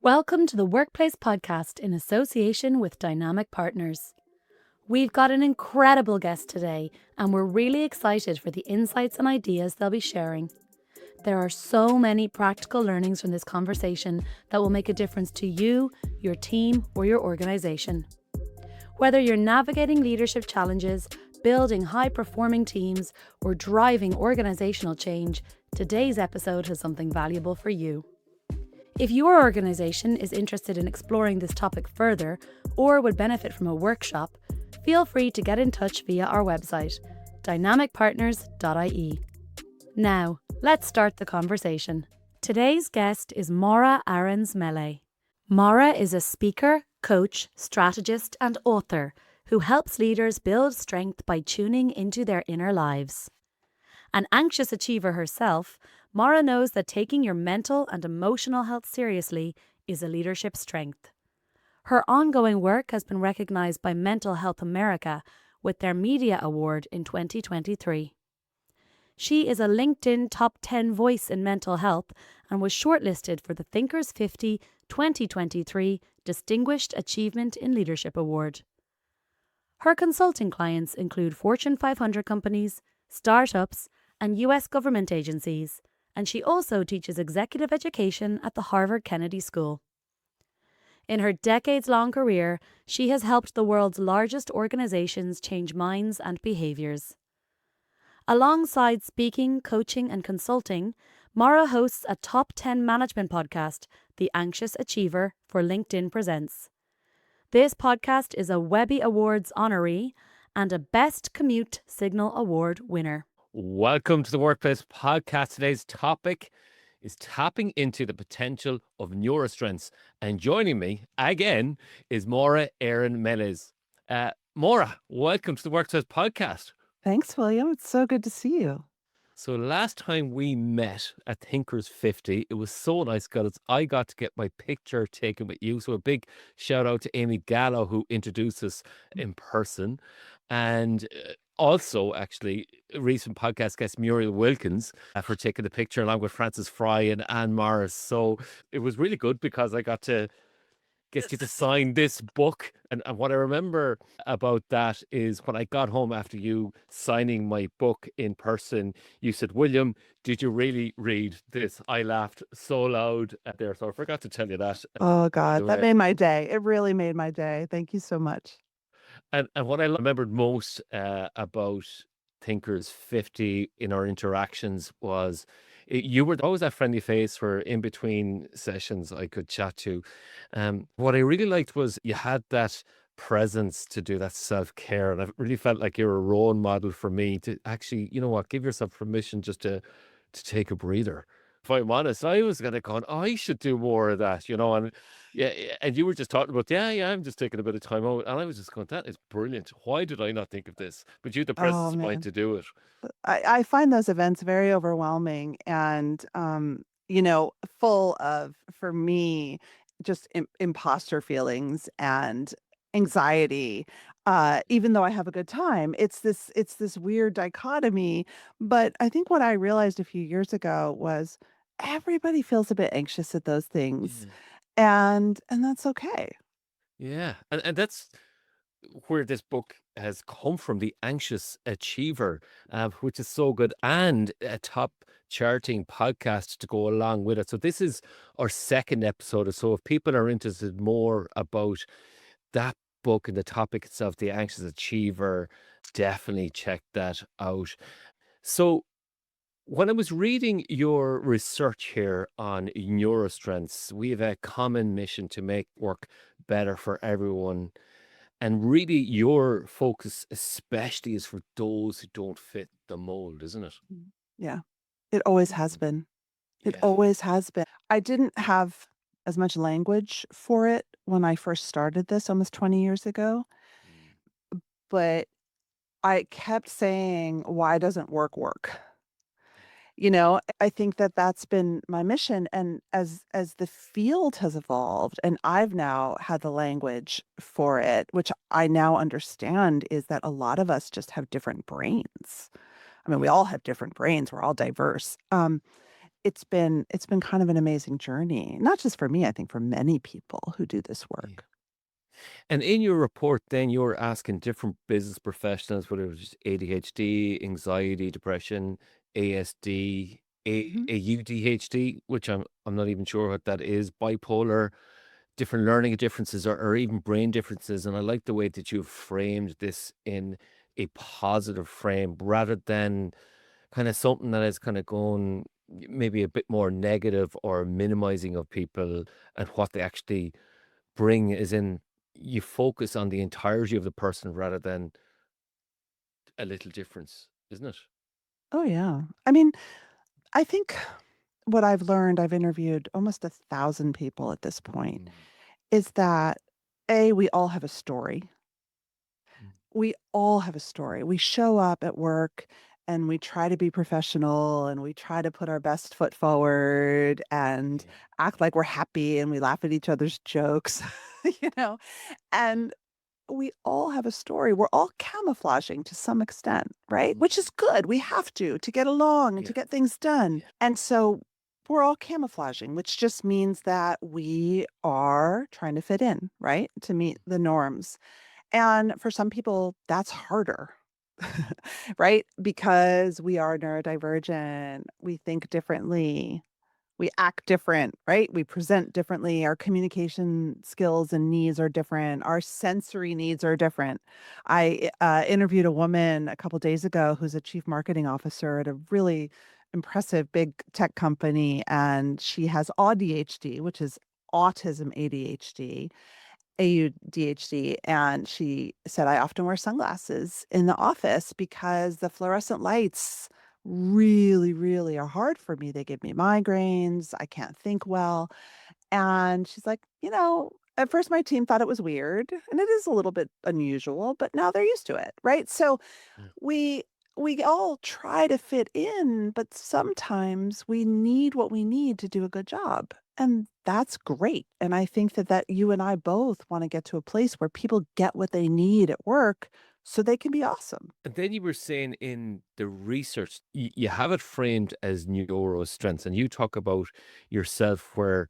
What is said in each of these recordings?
Welcome to the Workplace Podcast in association with Dynamic Partners. We've got an incredible guest today, and we're really excited for the insights and ideas they'll be sharing. There are so many practical learnings from this conversation that will make a difference to you, your team, or your organization. Whether you're navigating leadership challenges, building high-performing teams, or driving organizational change, today's episode has something valuable for you. If your organisation is interested in exploring this topic further or would benefit from a workshop, feel free to get in touch via our website, dynamicpartners.ie. Now, let's start the conversation. Today's guest is Morra Aarons-Mele. Morra is a speaker, coach, strategist, and author who helps leaders build strength by tuning into their inner lives. An anxious achiever herself, Morra knows that taking your mental and emotional health seriously is a leadership strength. Her ongoing work has been recognized by Mental Health America with their Media Award in 2023. She is a LinkedIn Top 10 voice in mental health and was shortlisted for the Thinkers 50 2023 Distinguished Achievement in Leadership Award. Her consulting clients include Fortune 500 companies, startups, and U.S. government agencies, and she also teaches executive education at the Harvard Kennedy School. In her decades-long career, she has helped the world's largest organizations change minds and behaviors. Alongside speaking, coaching, and consulting, Morra hosts a top 10 management podcast, The Anxious Achiever, for LinkedIn Presents. This podcast is a Webby Awards honoree and a Best Commute Signal Award winner. Welcome to the Workplace Podcast. Today's topic is tapping into the potential of neurostrengths. And joining me again is Morra Aarons-Mele. Morra, welcome to the Workplace Podcast. Thanks, William. It's so good to see you. So last time we met at Thinkers 50, it was so nice because I got to get my picture taken with you. So a big shout out to Amy Gallo, who introduced us in person. And also, actually, recent podcast guest Muriel Wilkins for taking the picture along with Francis Fry and Anne Morris. So it was really good because I got to get you to sign this book. And what I remember about that is when I got home after you signing my book in person, you said, "William, did you really read this?" I laughed so loud there. So I forgot to tell you that. Oh, God, that made my day. It really made my day. Thank you so much. And what I remembered most about Thinkers 50 in our interactions was you were always that friendly face for in between sessions I could chat to. What I really liked was you had that presence to do that self-care. And I really felt like you're a role model for me to actually, you know what, give yourself permission just to take a breather. If I'm honest, I was kind of going, oh, I should do more of that, and and you were just talking about, I'm just taking a bit of time out. And I was just going, that is brilliant. Why did I not think of this? But you had the presence Oh, of mind man. to do it. I find those events very overwhelming and, full of, for me, just imposter feelings and anxiety. Even though I have a good time, it's this weird dichotomy. But I think what I realized a few years ago was everybody feels a bit anxious at those things, Yeah. and that's okay. Yeah. And that's where this book has come from, The Anxious Achiever, which is so good, and a top charting podcast to go along with it. So this is our second episode. So if people are interested more about that book and the topic itself, The Anxious Achiever, definitely check that out. So when I was reading your research here on neurostrengths, we have a common mission to make work better for everyone. And really, your focus, especially, is for those who don't fit the mold, isn't it? Yeah, it always has been. It Yeah. always has been. I didn't have as much language for it when I first started this almost 20 years ago, Mm. but I kept saying, "Why doesn't work work?" I think that that's been my mission, and as the field has evolved and I've now had the language for it, which I now understand is that a lot of us just have different brains. I mean, we all have different brains, we're all diverse. it's been kind of an amazing journey, not just for me, I think for many people who do this Yeah. work. And in your report, then you were asking different business professionals, whether it was ADHD, anxiety, depression, ASD, Mhm. AUDHD, which I'm not even sure what that is, bipolar, different learning differences, or even brain differences. And I like the way that you've framed this in a positive frame rather than kind of something that is kind of going maybe a bit more negative or minimizing of people and what they actually bring, is in you focus on the entirety of the person rather than a little difference, isn't it? Oh, yeah. I mean, I think what I've learned, I've interviewed almost 1,000 people at this point, Mm, is that A, we all have a story. mm, We all have a story. We show up at work and we try to be professional and we try to put our best foot forward and yeah, act like we're happy and we laugh at each other's jokes, you know, and we all have a story. We're all camouflaging to some extent, right? mm, Which is good. We have to get along and to yeah, get things done. yeah, And so we're all camouflaging, which just means that we are trying to fit in, right? To meet mm, the norms. And for some people, that's harder, right? Because we are neurodivergent, we think differently, we act different, right? We present differently. Our communication skills and needs are different. Our sensory needs are different. I interviewed a woman a couple days ago who's a chief marketing officer at a really impressive big tech company, and she has ADHD, which is autism ADHD. AUDHD, and she said, I often wear sunglasses in the office because the fluorescent lights really, really are hard for me. They give me migraines. I can't think well. And she's like, at first my team thought it was weird, and it is a little bit unusual, but now they're used to it, right? So yeah. we we all try to fit in, but sometimes we need what we need to do a good job. And that's great. And I think that you and I both want to get to a place where people get what they need at work so they can be awesome. And then you were saying in the research, you have it framed as neuro strengths, and you talk about yourself where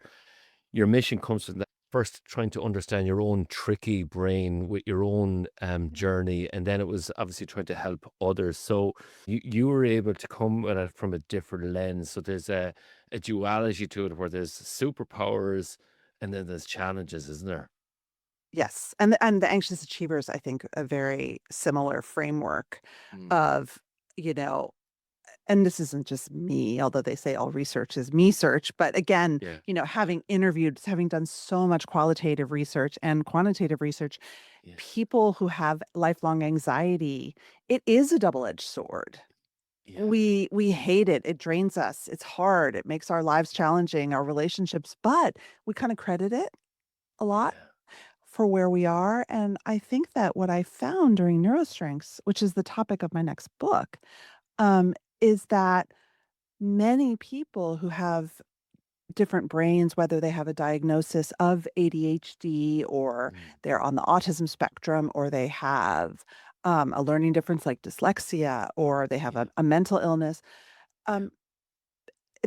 your mission comes from that first trying to understand your own tricky brain with your own journey, and then it was obviously trying to help others. So you were able to come at it from a different lens. So there's a duality to it where there's superpowers and then there's challenges, isn't there? Yes. And the anxious achievers, I think, a very similar framework Mm, of, you know, and this isn't just me, although they say all research is me search. But again, yeah, having interviewed, having done so much qualitative research and quantitative research, yeah, people who have lifelong anxiety, it is a double-edged sword. yeah, We hate it. It drains us. It's hard. It makes our lives challenging, our relationships, but we kind of credit it a lot yeah, for where we are. And I think that what I found during neurostrengths, which is the topic of my next book, is that many people who have different brains, whether they have a diagnosis of ADHD or mm, they're on the autism spectrum or they have a learning difference like dyslexia or they have yeah, a mental illness, yeah, um,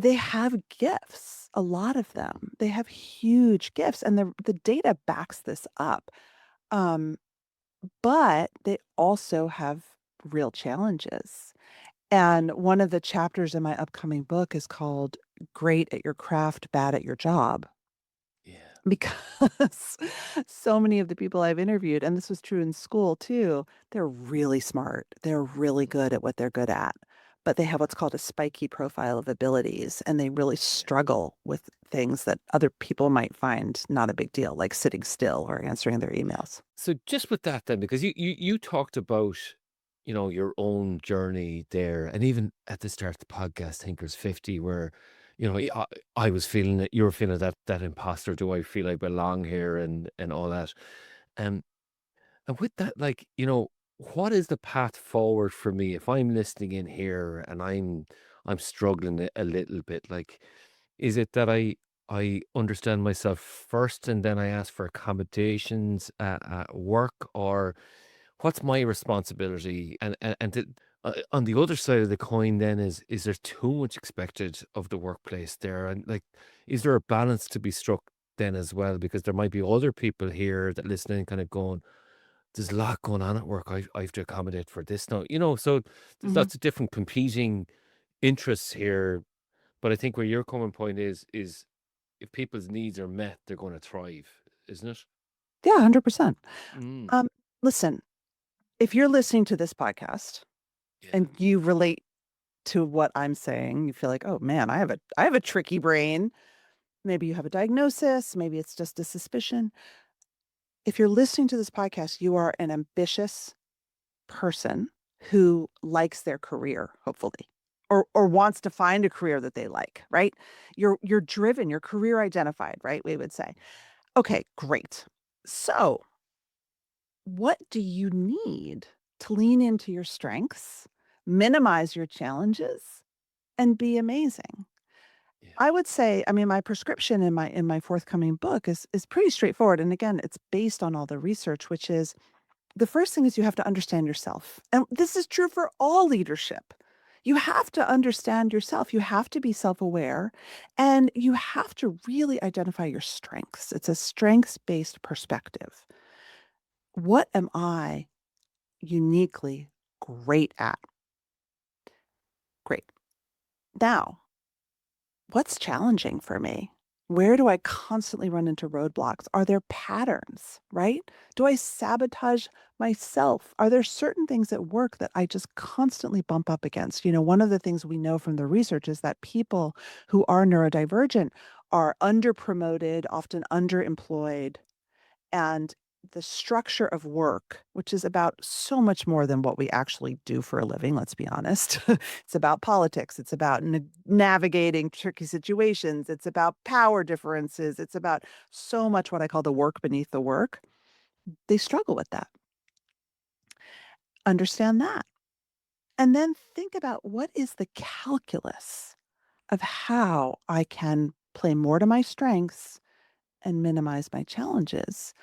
they have gifts. A lot of mm, them. They have huge gifts, and the data backs this up. Um, but they also have real challenges. And one of the chapters in my upcoming book is called Great at Your Craft, Bad at Your Job. yeah, Because so many of the people I've interviewed, and this was true in school too, they're really smart. They're really mm, good at what they're good at, but they have what's called a spiky profile of abilities, and they really yeah. struggle with things that other people might find not a big deal, like sitting still or answering their emails. So just with that then, because you talked about, your own journey there, and even at the start of the podcast, Thinkers 50, where, I was feeling that you were feeling that imposter. Do I feel I belong here and all that? Um, and with that, like, what is the path forward for me if I'm listening in here and I'm struggling a little bit? Like, is it that I understand myself first and then I ask for accommodations at work, or what's my responsibility? And On the other side of the coin, then is there too much expected of the workplace there, and like, is there a balance to be struck then as well? Because there might be other people here that listening, kind of going, "There's a lot going on at work. I have to accommodate for this now," So there's Mhm. lots of different competing interests here. But I think where your common point is if people's needs are met, they're going to thrive, isn't it? Yeah, 100%. Mm, Um, listen, if you're listening to this podcast yeah, and you relate to what I'm saying, you feel like, "Oh man, I have a tricky brain." Maybe you have a diagnosis, maybe it's just a suspicion. If you're listening to this podcast, you are an ambitious person who likes their career, hopefully, or wants to find a career that they like, right? You're driven, you're career identified, right? We would say. Okay, great. So, what do you need to lean into your strengths, minimize your challenges, and be amazing? yeah, I would say, I mean, my prescription in my forthcoming book is pretty straightforward. And again, it's based on all the research, which is the first thing is you have to understand yourself. And this is true for all leadership. You have to understand yourself. You have to be self-aware and you have to really identify your strengths. It's a strengths-based perspective. What am I uniquely great at? Great. Now, what's challenging for me? Where do I constantly run into roadblocks? Are there patterns, right? Do I sabotage myself? Are there certain things at work that I just constantly bump up against? One of the things we know from the research is that people who are neurodivergent are underpromoted, often underemployed, and the structure of work, which is about so much more than what we actually do for a living, let's be honest. It's about politics. It's about navigating tricky situations. It's about power differences. It's about so much what I call the work beneath the work. They struggle with that. Understand that. And then think about what is the calculus of how I can play more to my strengths and minimize my challenges.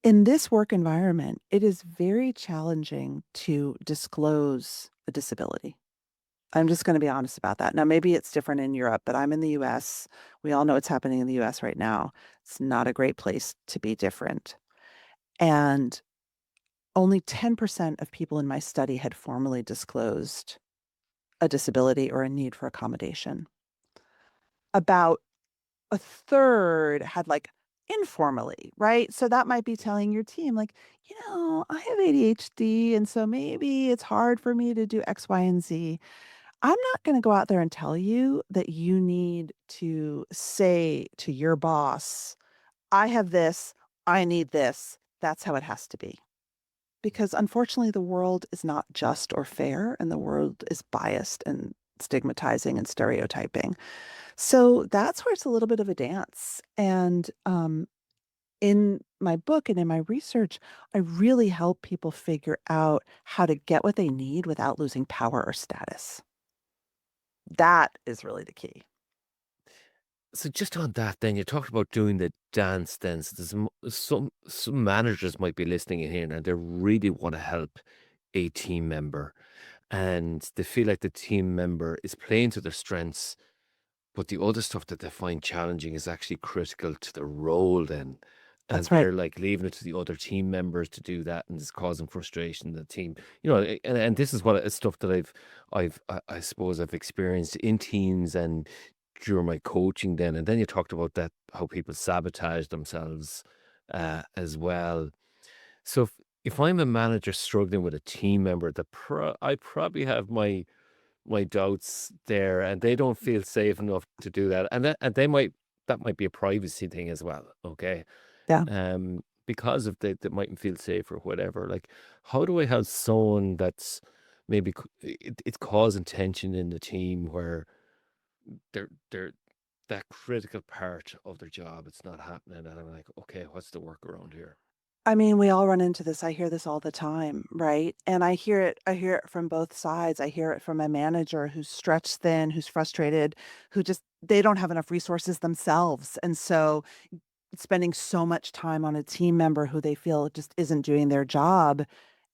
In this work environment, it is very challenging to disclose a disability. I'm just going to be honest about that. Now, maybe it's different in Europe, but I'm in the US. We all know what's happening in the US right now. It's not a great place to be different. And only 10% of people in my study had formally disclosed a disability or a need for accommodation. About a third had like informally, right? So that might be telling your team, like, I have ADHD. And so maybe it's hard for me to do X, Y, and Z. I'm not going to go out there and tell you that you need to say to your boss, I have this, I need this. That's how it has to be. Because unfortunately, the world is not just or fair, and the world is biased and stigmatizing and stereotyping. So that's where it's a little bit of a dance. And in my book and in my research, I really help people figure out how to get what they need without losing power or status. That is really the key. So just on that, then you talked about doing the dance. Then so there's some managers might be listening in here, and they really want to help a team member, and they feel like the team member is playing to their strengths, but the other stuff that they find challenging is actually critical to the role. Then, and That's right. they're like leaving it to the other team members to do that, and it's causing frustration in the team. And this is what stuff that I suppose I've experienced in teams and during my coaching then. And then you talked about that, how people sabotage themselves as well. So if I'm a manager struggling with a team member, I probably have my doubts there, and they don't feel safe enough to do that, and that might be a privacy thing as well. Okay, Yeah. because if they mightn't feel safe or whatever. Like, how do I help someone that's maybe it's causing tension in the team where they're that critical part of their job, it's not happening, and I'm like, okay, what's the workaround here? I mean, we all run into this. I hear this all the time, right? And I hear it from both sides. I hear it from a manager who's stretched thin, who's frustrated, who just they don't have enough resources themselves. And so spending so much time on a team member who they feel just isn't doing their job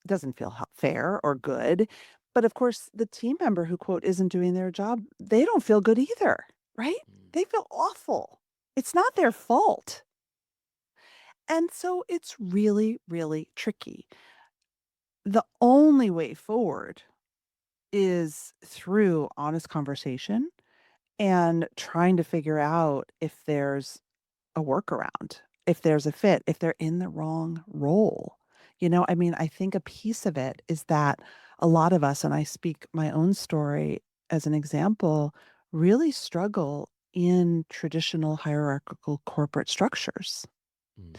doesn't feel fair or good. But of course, the team member who, quote, isn't doing their job, they don't feel good either, right? Mm. They feel awful. It's not their fault. And so it's really, really tricky. The only way forward is through honest conversation and trying to figure out if there's a workaround, if there's a fit, if they're in the wrong role. I mean, I think a piece of it is that a lot of us, and I speak my own story as an example, really struggle in traditional hierarchical corporate structures. Mm.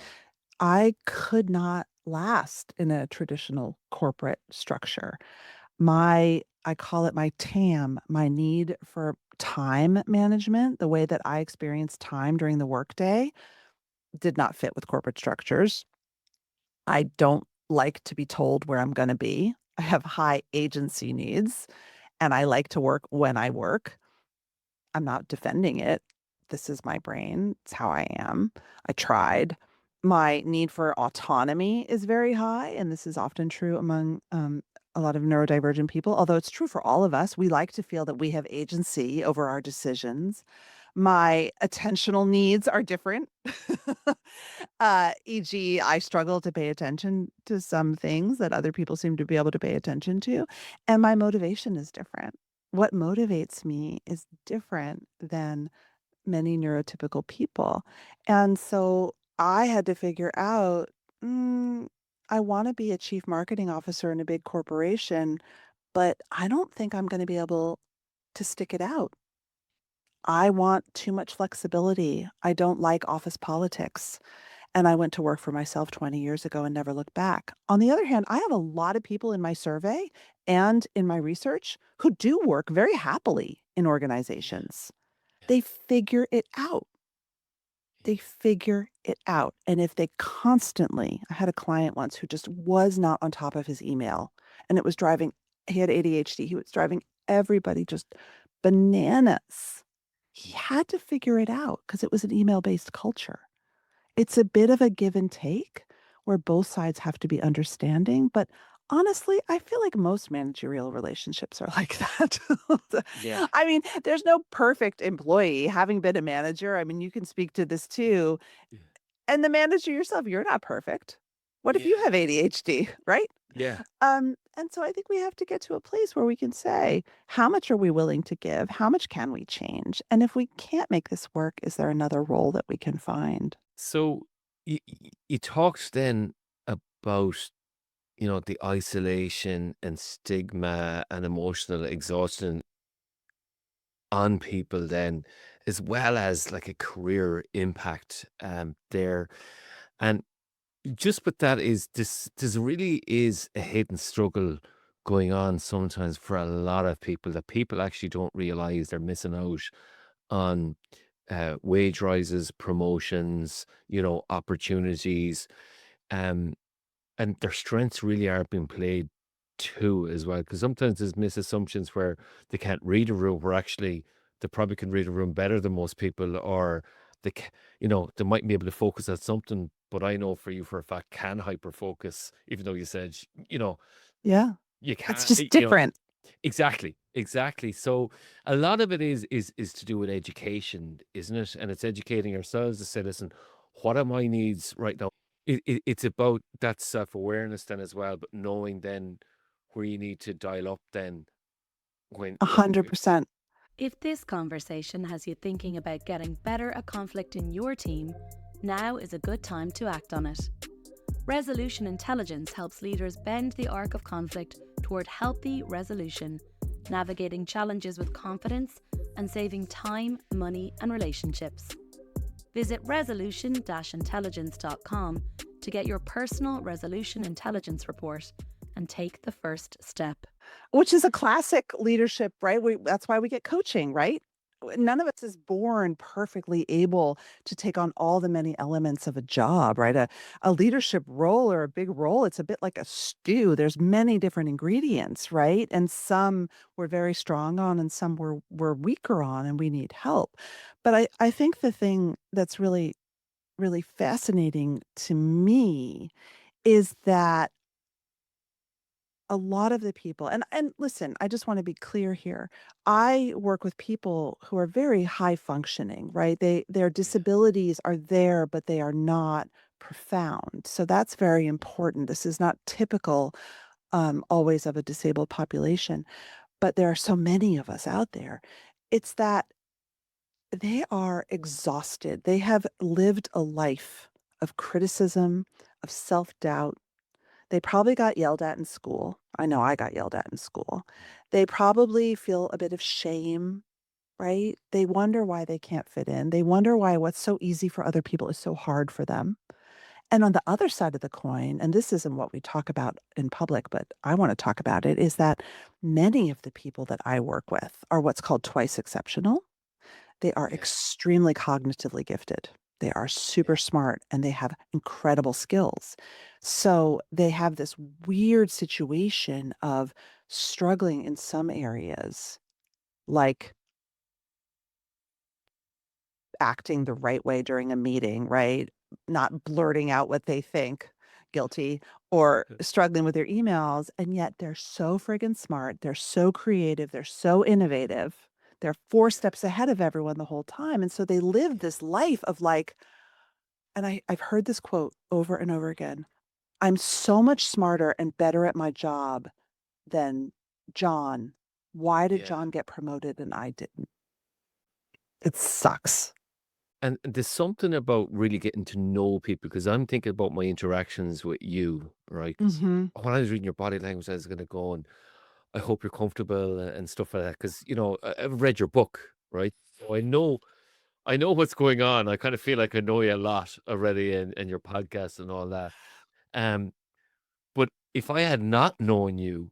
I could not last in a traditional corporate structure. I call it my TAM, my need for time management, the way that I experience time during the workday did not fit with corporate structures. I don't like to be told where I'm going to be. I have high agency needs and I like to work when I work. I'm not defending it. This is my brain. It's how I am. I tried. My need for autonomy is very high, and this is often true among a lot of neurodivergent people, although it's true for all of us. We like to feel that we have agency over our decisions. My attentional needs are different. E.g., I struggle to pay attention to some things that other people seem to be able to pay attention to. And my motivation is different. What motivates me is different than many neurotypical people. And so I had to figure out I want to be a chief marketing officer in a big corporation, but I don't think I'm going to be able to stick it out. I want too much flexibility. I don't like office politics. And I went to work for myself 20 years ago and never looked back. On the other hand, I have a lot of people in my survey and in my research who do work very happily in Yeah. organizations. Yeah. They figure it out. They figure it out. And if they constantly, I had a client once who just was not on top of his email and it was driving, he had ADHD, he was driving everybody just bananas. He had to figure it out because it was an email based culture. It's a bit of a give and take where both sides have to be understanding, but honestly, I feel like most managerial relationships are like that. Yeah. I mean, there's no perfect employee. Having been a manager, I mean, you can speak to this too. Yeah. And the manager yourself, you're not perfect. What if you Yeah. have ADHD, right? Yeah. And so I think we have to get to a place where we can say, how much are we willing to give? How much can we change? And if we can't make this work, is there another role that we can find? So you talked then about, the isolation and stigma and emotional exhaustion on people then, as well as like a career impact there. And just with that is this really is a hidden struggle going on sometimes for a lot of people that people actually don't realize they're missing out on wage rises, promotions, opportunities. Um, and their strengths really are being played too as well. Because sometimes there's misassumptions where they can't read a room, where actually they probably can read a room better than most people, or they might be able to focus on something. But I know for you for a fact can hyper focus, even though you said Yeah, you it's can't. just different. Exactly, exactly. So a lot of it is to do with education, isn't it? And it's educating ourselves to say, listen, what are my needs right now? It's about that self-awareness then as well, but knowing then where you need to dial up then when 100%. If this conversation has you thinking about getting better at conflict in your team, now is a good time to act on it. Resolution intelligence helps leaders bend the arc of conflict toward healthy resolution, navigating challenges with confidence and saving time, money, and relationships. Visit resolution-intelligence.com to get your personal resolution intelligence report and take the first step. Which is a classic leadership, right? That's why we get coaching, right? None of us is born perfectly able to take on all the many elements of a job, right? A leadership role or a big role, it's a bit like a stew. There's many different ingredients, right? And some we're very strong on and some we're weaker on and we need help. But I think the thing that's really, really fascinating to me is that a lot of the people, and listen, I just want to be clear here. I work with people who are very high functioning, right? Their Yeah. disabilities are there, but they are not profound. So that's very important. This is not typical always of a disabled population, but there are so many of us out there. It's that they are exhausted. They have lived a life of criticism, of self-doubt. They probably got yelled at in school. I know I got yelled at in school. Mm. They probably feel a bit of shame, right? They wonder why they can't fit in. They wonder why what's so easy for other people is so hard for them. And on the other side of the coin, and this isn't what we talk about in public, but I want to talk about it, is that many of the people that I work with are what's called twice exceptional. They are Yeah. extremely cognitively gifted. They are super Yeah. smart and they have incredible skills. So they have this weird situation of struggling in some areas, like acting the right way during a meeting, right? Not blurting out what they think, guilty, or struggling with their emails. And yet they're so friggin' smart. They're so creative. They're so innovative. They're four Yeah. steps ahead of everyone the whole time. And so they live Yeah. this life of like, and I've heard this quote over and over again. I'm so much smarter and better at my job than John. Why did Yeah. John get promoted and I didn't? It sucks. And there's something about really getting to know people because I'm thinking about my interactions with you, right? Because Hmm. when I was reading your body language, I was going to go and I hope you're comfortable and stuff like that. Because I've read your book, right? So I know what's going on. I kind of feel like I know you a lot already and your podcast and all that. Um, but if I had not known you,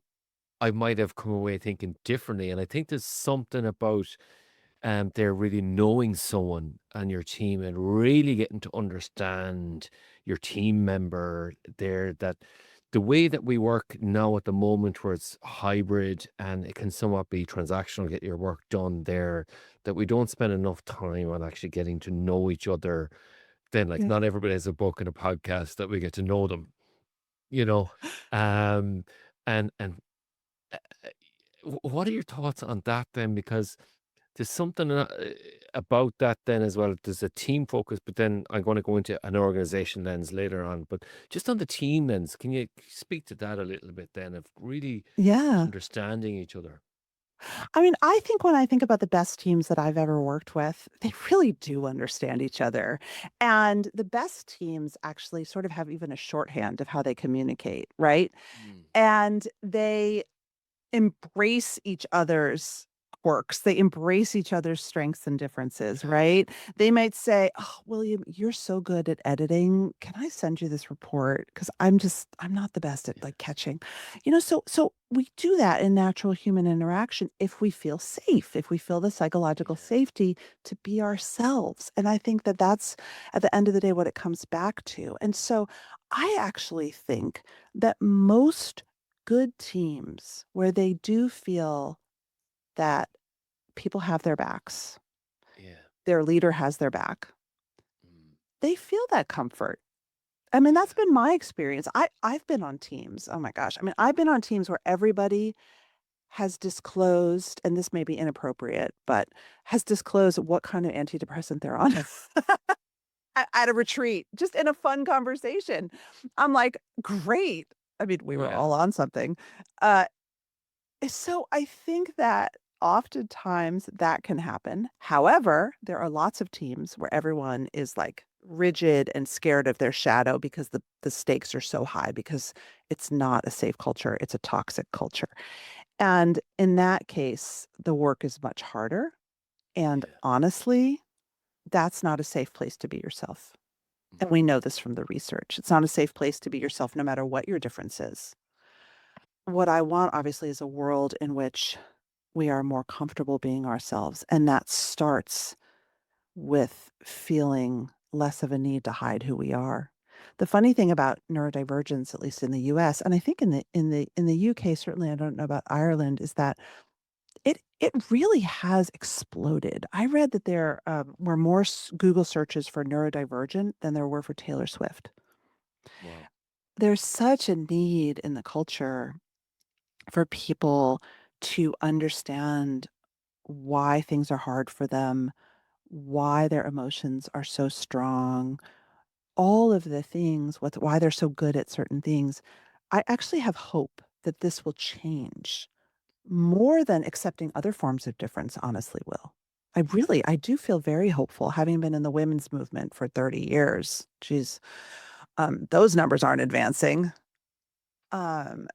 I might have come away thinking differently. And I think there's something about there really knowing someone on your team and really getting to understand your team member there that the way that we work now at the moment where it's hybrid and it can somewhat be transactional, get your work done there, that we don't spend enough time on actually getting to know each other. Then like Yeah. not everybody has a book and a podcast that we get to know them, you know. Um and uh, what are your thoughts on that then? Because there's something about that then as well. There's a team focus, but then I'm going to go into an organization lens later on. But just on the team lens, can you speak to that a little bit then of really Yeah. understanding each other? I mean, I think when I think about the best teams that I've ever worked with, they really do understand each other. And the best teams actually sort of have even a shorthand of how they communicate, right? Mm. And they embrace each other's quirks. They embrace each other's strengths and differences, right? They might say, "Oh, William, you're so good at editing. Can I send you this report? Because I'm not the best at Yeah, like catching." So we do that in natural human interaction if we feel safe, if we feel the psychological yeah, safety to be ourselves. And I think that that's at the end of the day what it comes back to. And so I actually think that most good teams where they do feel that people have their backs, yeah, their leader has their back, mm, they feel that comfort. I mean, that's yeah, been my experience. I've been on teams. Oh my gosh. I mean, I've been on teams where everybody has disclosed, and this may be inappropriate, but has disclosed what kind of antidepressant they're on at a retreat, just in a fun conversation. I'm like, great. I mean, we were yeah, all on something. Uh, So I think that oftentimes that can happen. However, there are lots of teams where everyone is like rigid and scared of their shadow because the stakes are so high because it's not a safe culture, it's a toxic culture. And in that case, the work is much harder. And yeah. honestly, that's not a safe place to be yourself. And Mm. we know this from the research. It's not a safe place to be yourself, no matter what your difference is. What I want, obviously, is a world in which we are more comfortable being ourselves. And that starts with feeling less of a need to hide who we are. The funny thing about neurodivergence, at least in the US, and I think in the UK, certainly I don't know about Ireland, is that it really has exploded. I read that there were more Google searches for neurodivergent than there were for Taylor Swift. Wow. There's such a need in the culture for people to understand why things are hard for them, why their emotions are so strong, all of the things, why they're so good at certain things. I actually have hope that this will change more than accepting other forms of difference, honestly, will. I do feel very hopeful, having been in the women's movement for 30 years. Geez, those numbers aren't advancing. Um,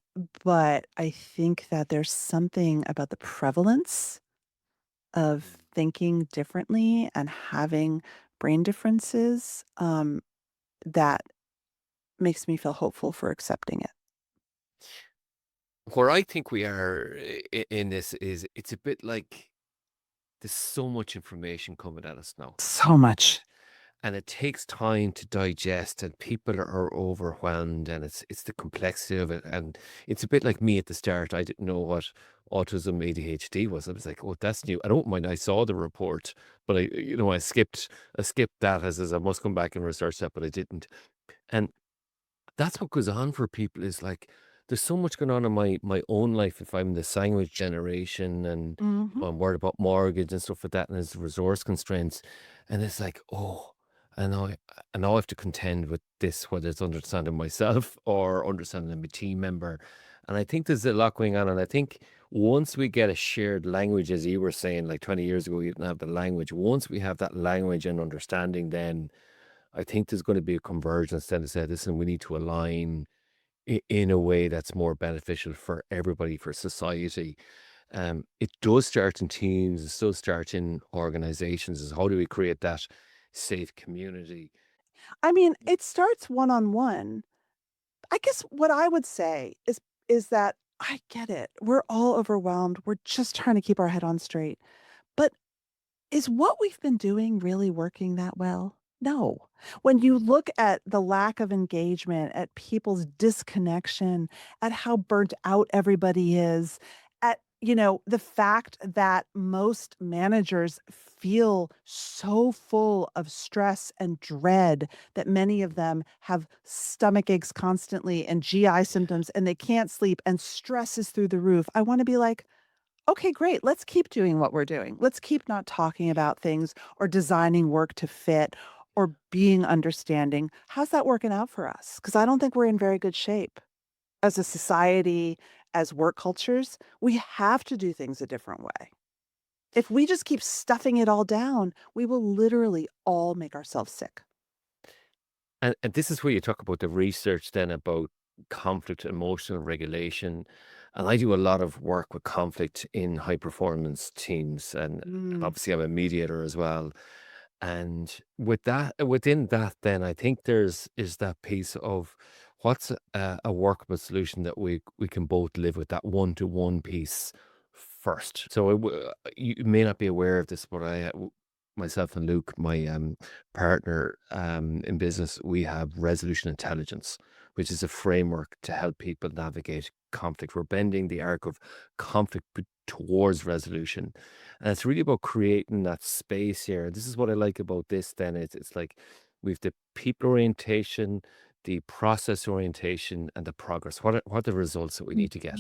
but I think that there's something about the prevalence of Mm. thinking differently and having brain differences, that makes me feel hopeful for accepting it. Where I think we are in this is it's a bit like there's so much information coming at us now, So right? much. And it takes time to digest, and people are overwhelmed, and it's the complexity of it. And it's a bit like me at the start. I didn't know what autism ADHD was. I was like, oh, that's new. I don't mind. I saw the report, but I skipped that as I must come back and research that, but I didn't. And that's what goes on for people is like there's so much going on in my own life if I'm the sandwich generation and Mhm. I'm worried about mortgage and stuff like that, and there's resource constraints, and it's like, oh, I know I now have to contend with this, whether it's understanding myself or understanding my team member. And I think there's a lot going on. And I think once we get a shared language, as you were saying, like 20 years ago, we didn't have the language. Once we have that language and understanding, then I think there's going to be a convergence then to say, listen, we need to align in a way that's more beneficial for everybody, for society. It does start in teams, it does start in organizations. Is how do we create that safe community? I mean, it starts one-on-one. I guess what I would say is that I get it. We're all overwhelmed. We're just trying to keep our head on straight. But is what we've been doing really working that well? No. When you look at the lack of engagement, at people's disconnection, at how burnt out everybody is, at, the fact that most managers feel so full of stress and dread that many of them have stomach aches constantly and GI symptoms and they can't sleep and stress is through the roof. I want to be like, okay, great. Let's keep doing what we're doing. Let's keep not talking about things or designing work to fit or being understanding. How's that working out for us? Because I don't think we're in very good shape as a society, as work cultures. We have to do things a different way. If we just keep stuffing it all down, we will literally all make ourselves sick. And this is where you talk about the research then about conflict, emotional regulation. And I do a lot of work with conflict in high performance teams. And Mm. obviously I'm a mediator as well. And with that, within that, then I think is that piece of what's a workable solution that we can both live with, that one-to-one piece first. So you may not be aware of this, but myself and Luke, my partner in business, we have resolution intelligence, which is a framework to help people navigate conflict. We're bending the arc of conflict towards resolution. And it's really about creating that space here. This is what I like about this then. It's like we've the people orientation, the process orientation, and the progress. What are the results that we need to get?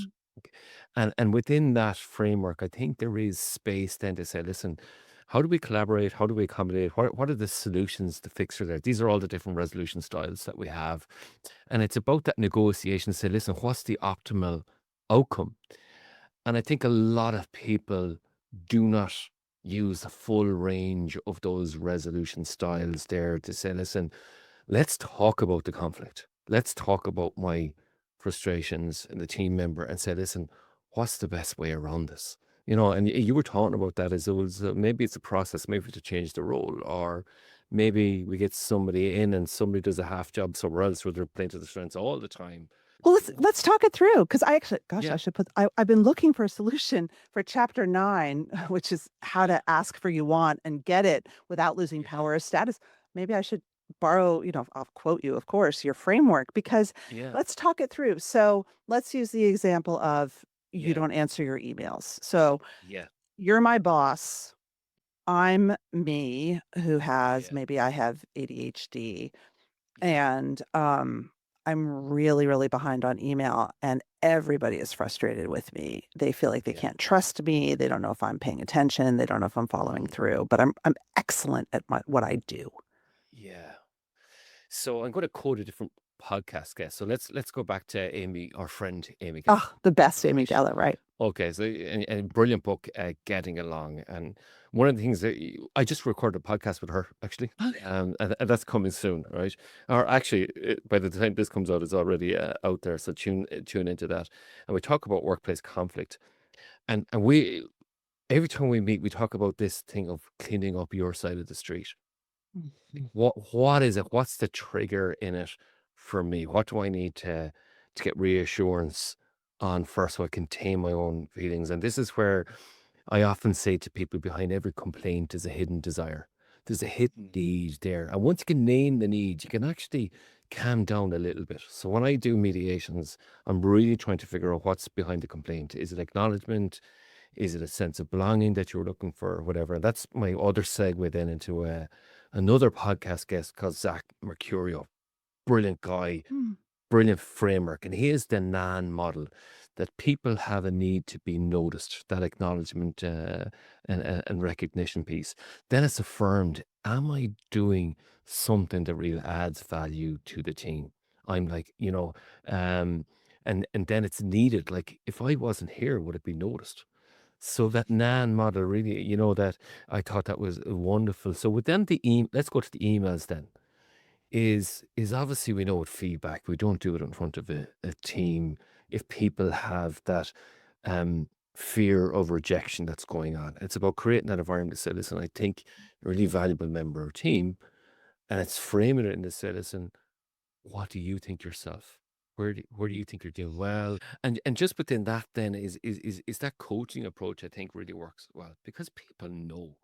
Mhm. And within that framework, I think there is space then to say, listen, how do we collaborate? How do we accommodate? What are the solutions to fix for there? These are all the different resolution styles that we have. And it's about that negotiation to say, listen, what's the optimal outcome? And I think a lot of people do not use the full range of those resolution styles there to say, listen, let's talk about the conflict. Let's talk about my frustrations and the team member and say, listen, what's the best way around this? And you were talking about that as it was maybe it's a process, maybe to change the role, or maybe we get somebody in and somebody does a half job somewhere else where they're playing to the strengths all the time. Well, let's talk it through because I actually, gosh, I Yeah, should put. I've been looking for a solution for chapter 9, which is how yeah, to ask for you want and get it without losing yeah, power or status. Maybe I should borrow, I'll quote you, of course, your framework because yeah, let's talk it through. So let's use the example of you yeah, don't answer your emails. So yeah, you're my boss. I'm me who has yeah, maybe I have ADHD yeah, and I'm really, really behind on email. And everybody is frustrated with me. They feel like they Yeah. can't trust me. They don't know if I'm paying attention. They don't know if I'm following Mm, through. But I'm excellent at what I do. yeah. So I'm going to quote a different podcast guest. So let's go back to Amy, our friend Amy Gallo, Oh, the best Amy right? Gallo, right? Okay, so and brilliant book, Getting Along. And one of the things that I just recorded a podcast with her actually, Okay. and that's coming soon, right? Or actually, by the time this comes out, it's already out there. So tune into that, and we talk about workplace conflict, and we every time we meet, we talk about this thing of cleaning up your side of the street. Mhm. What is it? What's the trigger in it for me? What do I need to get reassurance on first so I can tame my own feelings? And this is where I often say to people, behind every complaint is a hidden desire. There's a hidden need there. And once you can name the need, you can actually calm down a little bit. So when I do mediations, I'm really trying to figure out what's behind the complaint. Is it acknowledgement? Is it a sense of belonging that you're looking for, or whatever? And that's my other segue then into another podcast guest called Zach Mercurio. Brilliant guy, Mm. brilliant framework. And he is the NAN model, that people have a need to be noticed, that acknowledgement and recognition piece. Then it's affirmed. Am I doing something that really adds value to the team? I'm like, and then it's needed. Like, if I wasn't here, would it be noticed? So that NAN model really, that I thought that was wonderful. So within let's go to the emails then. Is obviously, we know with feedback, we don't do it in front of a team if people have that fear of rejection that's going on. It's about creating that environment to say, listen, I think you're a really valuable member of our team, and it's framing it in the say, listen, what do you think yourself? Where do you think you're doing well? And just within that then is that coaching approach, I think, really works well because people know,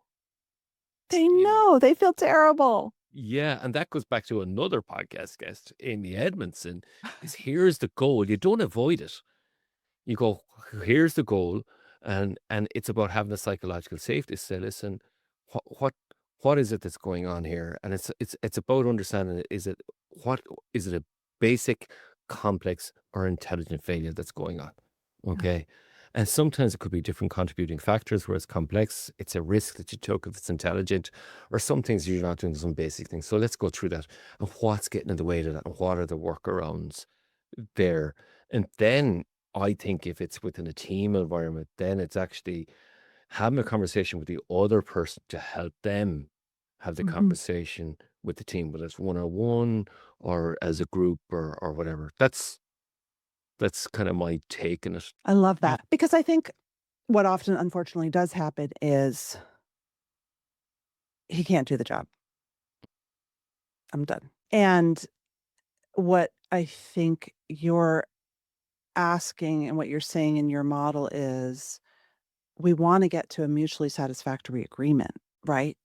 They you know. know. They feel terrible. Yeah, and that goes back to another podcast guest, Amy Edmondson, is here's the goal. You don't avoid it. You go, here's the goal, and it's about having a psychological safety. Say, listen, what what what is it that's going on here? And it's about understanding it. What is it, a basic, complex, or intelligent failure that's going on? Yeah. Okay. And sometimes it could be different contributing factors, where it's complex, it's a risk that you took if it's intelligent, or some things you're not doing some basic things. So let's go through that, and what's getting in the way of that, and what are the workarounds there. And then I think if it's within a team environment, then it's actually having a conversation with the other person to help them have the Mhm. conversation with the team, whether it's one on one or as a group or whatever. That's kind of my take on it. I love Yeah. that because I think what often unfortunately does happen is he can't do the job. I'm done. And what I think you're asking and what you're saying in your model is we want to get to a mutually satisfactory agreement, right?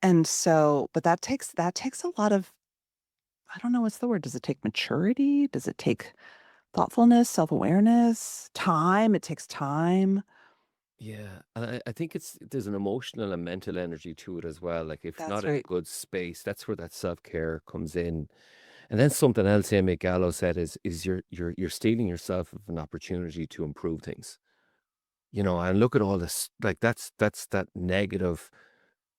And so, but that takes a lot of, I don't know what's the word. Does it take maturity? Does it take thoughtfulness, self-awareness, time? It takes time. Yeah, and I think there's an emotional and mental energy to it as well. Like, if That's not in a right. good space, that's where that self-care comes in. And then something else Amy Gallo said is you're stealing yourself of an opportunity to improve things. And look at all this, like that's that negative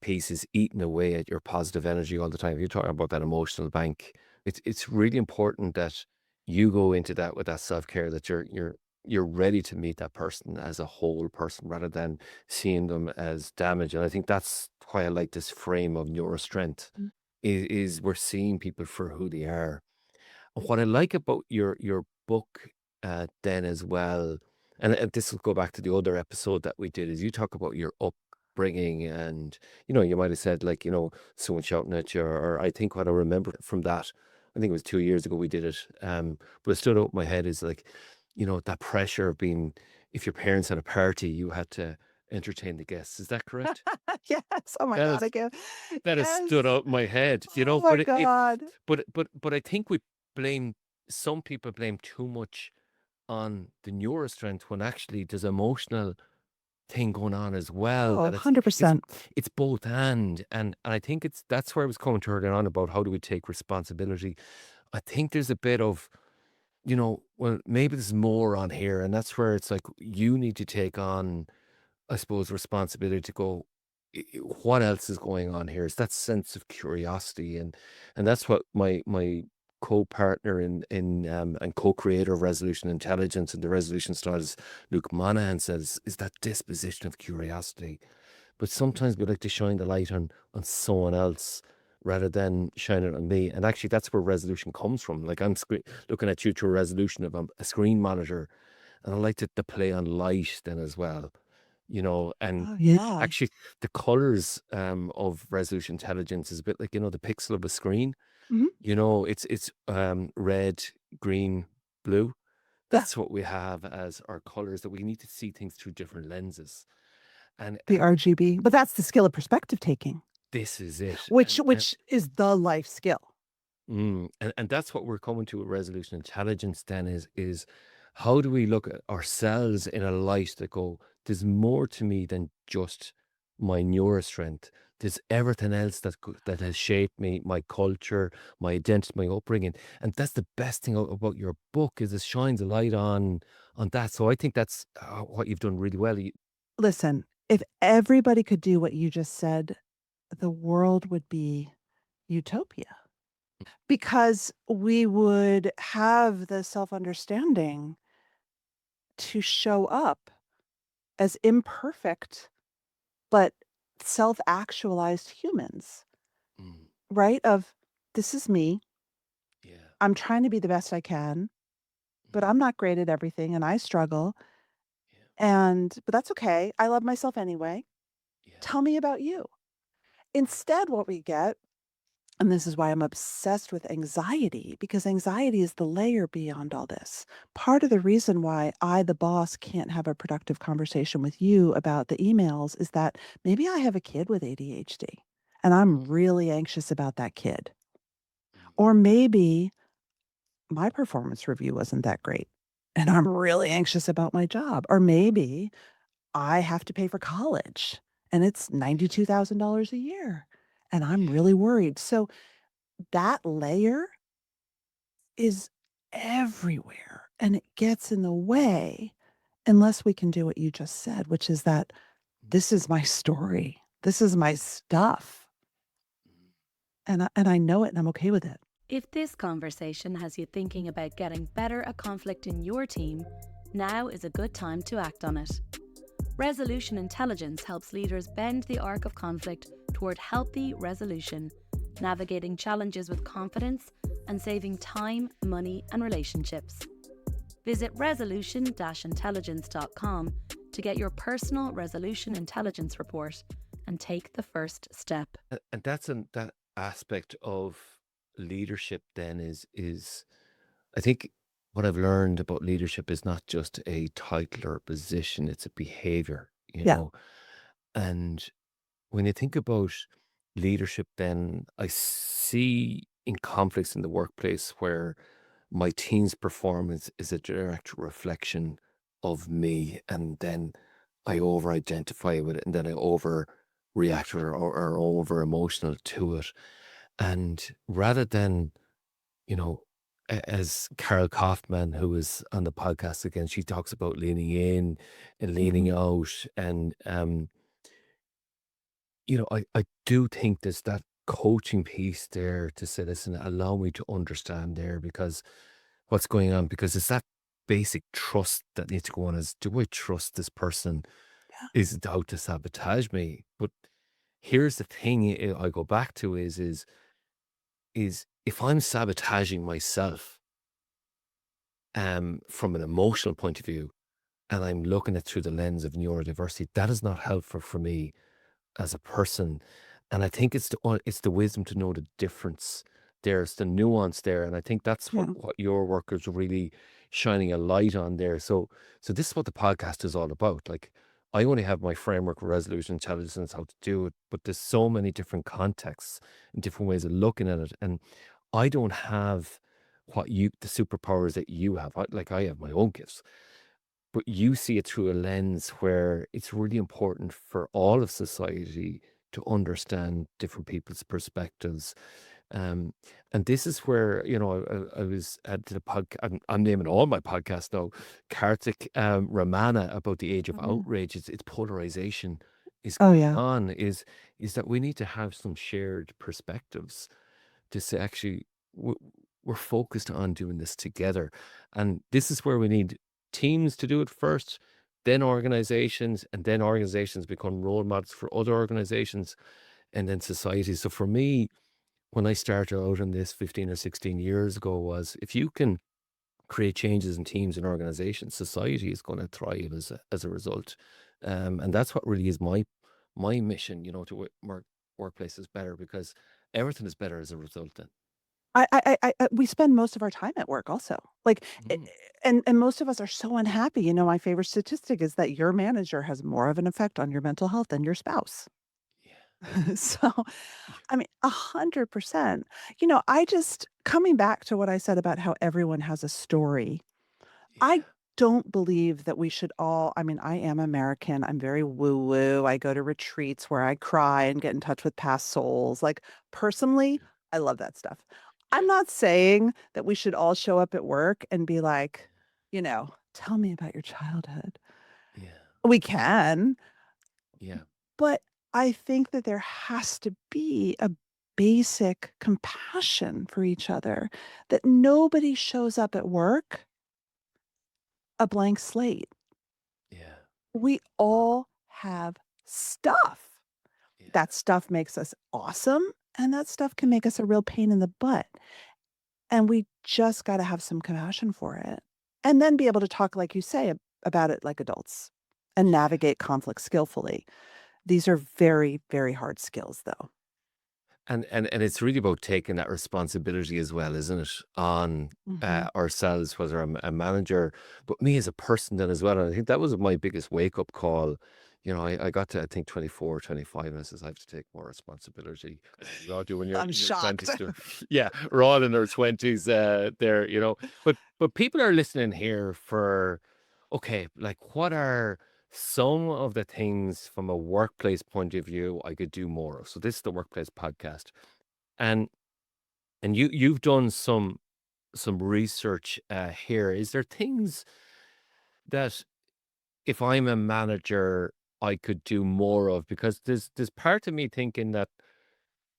piece is eating away at your positive energy all the time. You're talking about that emotional bank. It's really important that you go into that with that self-care, that you're ready to meet that person as a whole person rather than seeing them as damage. And I think that's why I like this frame of neurostrength Mm. is we're seeing people for who they are. What I like about your book, then as well, and this will go back to the other episode that we did, is you talk about your upbringing, and you might have said, like, someone shouting at you, or I think what I remember from that, I think it was 2 years ago we did it, but it stood out in my head is like, that pressure of being, if your parents had a party, you had to entertain the guests. Is that correct? Yes. Oh my That God. is Again. that has Yes. stood out in my head, Oh my but it God. but I think we blame some people blame too much on the neurostrength when actually there's emotional thing going on as well. Oh, That it's 100%. it's both and I think that's where I was coming to earlier on about how do we take responsibility. I think there's a bit of well, maybe there's more on here, and that's where it's like you need to take on, I suppose, responsibility to go, what else is going on here? It's that sense of curiosity, and that's what my co-partner in and co-creator of Resolution Intelligence and the Resolution Styles, Luke Monahan, says is that disposition of curiosity. But sometimes we like to shine the light on someone else rather than shine it on me. And actually, that's where resolution comes from. Like I'm looking at you through a resolution of a screen monitor, and I like to play on light then as well, and Oh, yeah. actually the colors of resolution intelligence is a bit like, the pixel of a screen. Mhm. It's red, green, blue. Yeah. That's what we have as our colors, that we need to see things through different lenses. And The RGB. But that's the skill of perspective taking, this is it. which is the life skill. And that's what we're coming to with resolution intelligence then is how do we look at ourselves in a light that go, there's more to me than just my neurostrength. There's everything else that has shaped me, my culture, my identity, my upbringing. And that's the best thing about your book, is it shines a light on that. So I think that's what you've done really well. Listen, if everybody could do what you just said, the world would be utopia, because we would have the self-understanding to show up as imperfect but self-actualized humans, Mm, right? Of, this is me. yeah, I'm trying to be the best I can, but mm, I'm not great at everything and I struggle. yeah, But that's okay. I love myself anyway. yeah. Tell me about you. Instead, what we get, and this is why I'm obsessed with anxiety, because anxiety is the layer beyond all this. Part of the reason why I, the boss, can't have a productive conversation with you about the emails is that maybe I have a kid with ADHD and I'm really anxious about that kid. Mm, Or maybe my performance review wasn't that great and I'm really anxious about my job. Or maybe I have to pay for college and it's $92,000 a year and I'm yeah. really worried. So that layer is everywhere and it gets in the way unless we can do what you just said, which is that Mm, this is my story. This is my stuff. mm. And I know it and I'm okay with it. If this conversation has you thinking about getting better at conflict in your team, now is a good time to act on it. Resolution Intelligence helps leaders bend the arc of conflict toward healthy resolution, navigating challenges with confidence and saving time, money, and relationships. Visit resolution-intelligence.com to get your personal resolution intelligence report and take the first step. And that's that aspect of leadership then is I think what I've learned about leadership is not just a title or a position, it's a behavior, Yeah. And when you think about leadership, then I see in conflicts in the workplace where my team's performance is a direct reflection of me, and then I over identify with it, and then I over react or over emotional to it. And rather than, you know, as Carol Kaufman, who was on the podcast again, she talks about leaning in and Mhm. leaning out. And I do think there's that coaching piece there to say, listen, allow me to understand there, because what's going on, because it's that basic trust that needs to go on. Is, do I trust this person? Yeah. Is it out to sabotage me? But here's the thing, I go back to is if I'm sabotaging myself from an emotional point of view, and I'm looking at through the lens of neurodiversity, that is not helpful for me as a person. And I think it's the wisdom to know the difference. There's the nuance there, and I think that's what Yeah. your work is really shining a light on there. So this is what the podcast is all about. Like, I only have my framework of resolution intelligence, how to do it, but there's so many different contexts and different ways of looking at it, and I don't have the superpowers that you have. I have my own gifts, but you see it through a lens where it's really important for all of society to understand different people's perspectives. Um, and this is where, I was at the I'm naming all my podcasts now, Karthik Ramana, about the age of Oh, yeah. outrage. It's polarization is Oh, going yeah. on, is that we need to have some shared perspectives to say, actually, we're focused on doing this together. And this is where we need teams to do it first, then organizations, and then organizations become role models for other organizations, and then society. So for me, when I started out in this 15 or 16 years ago, was if you can create changes in teams and organizations, society is going to thrive as a result. And that's what really is my mission, to work workplaces better, because everything is better as a result then. We spend most of our time at work also. Like, Mm. and most of us are so unhappy. My favorite statistic is that your manager has more of an effect on your mental health than your spouse. Yeah. So, Yeah. I mean, 100%. I just coming back to what I said about how everyone has a story. I Yeah. don't believe that we should all, I mean, I am American. I'm very woo-woo. I go to retreats where I cry and get in touch with past souls. Like, personally, I love that stuff. I'm not saying that we should all show up at work and be like, tell me about your childhood. Yeah. We can, Yeah. but I think that there has to be a basic compassion for each other, that nobody shows up at work a blank slate. Yeah. We all have stuff. Yeah. That stuff makes us awesome, and that stuff can make us a real pain in the butt. And we just got to have some compassion for it. And then be able to talk, like you say, about it like adults and Yeah. navigate conflict skillfully. These are very, very hard skills, though. And it's really about taking that responsibility as well, isn't it? On Hmm. ourselves, whether I'm a manager, but me as a person then as well. And I think that was my biggest wake up call. I got to, I think, 24, 25, and I says, I have to take more responsibility. I think we all do when you're I'm in your shocked. 20s. Yeah, we're all in our 20s there. But people are listening here for, okay, like, what are some of the things from a workplace point of view I could do more of? So this is the Workplace Podcast, and you've done some research here. Is there things that, if I'm a manager, I could do more of? Because there's part of me thinking that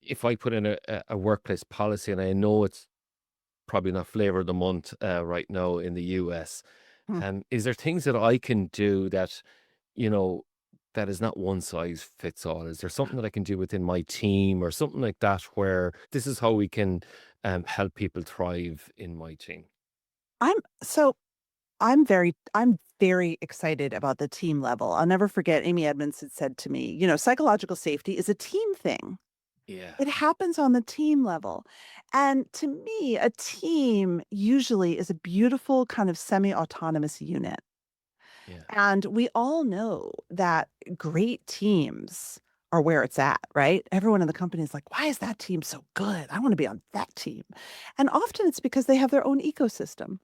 if I put in a workplace policy, and I know it's probably not flavor of the month right now in the US, Hmm. is there things that I can do that, you know, that is not one size fits all? Is there something that I can do within my team or something like that, where this is how we can help people thrive in my team? I'm so I'm very excited about the team level. I'll never forget Amy Edmonds had said to me, psychological safety is a team thing. Yeah, It happens on the team level. And to me, a team usually is a beautiful kind of semi-autonomous unit. yeah, And we all know that great teams are where it's at, right? Everyone in the company is like, why is that team so good? I want to be on that team. And often it's because they have their own ecosystem.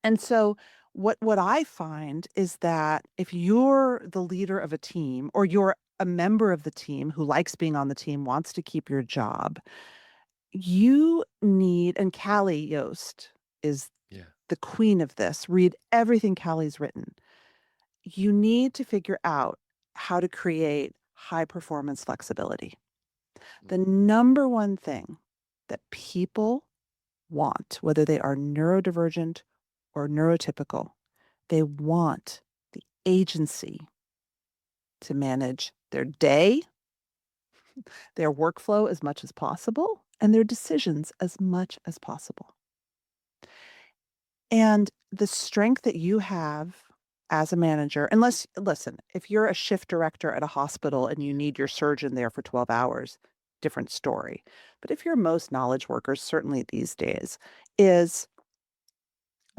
And so what I find is that if you're the leader of a team or you're a member of the team who likes being on the team, wants to keep your job, you need, and Callie Yost is yeah. the queen of this. Read everything Callie's written. You need to figure out how to create high performance flexibility. The Mm. number one thing that people want, whether they are neurodivergent or neurotypical, they want the agency to manage their day, their workflow as much as possible, and their decisions as much as possible. And the strength that you have as a manager, unless, listen, if you're a shift director at a hospital and you need your surgeon there for 12 hours, different story. But if you're most knowledge workers, certainly these days, is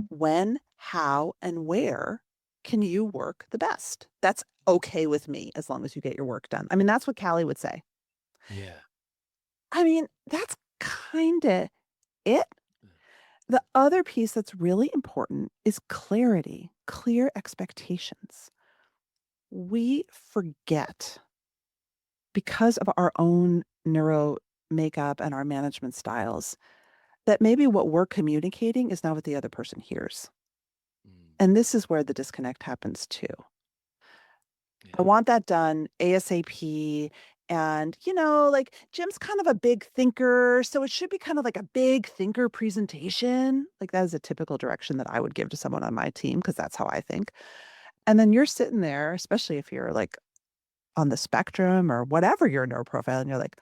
when, how, and where can you work the best? That's okay with me as long as you get your work done. I mean, that's what Callie would say. Yeah. I mean, that's kind of it. The other piece that's really important is clarity, clear expectations. We forget because of our own neuro makeup and our management styles that maybe what we're communicating is not what the other person hears. Mm. And this is where the disconnect happens too. Yeah. I want that done ASAP. And, like Jim's kind of a big thinker. So it should be kind of like a big thinker presentation. Like that is a typical direction that I would give to someone on my team because that's how I think. And then you're sitting there, especially if you're like on the spectrum or whatever your neuroprofile, and you're like,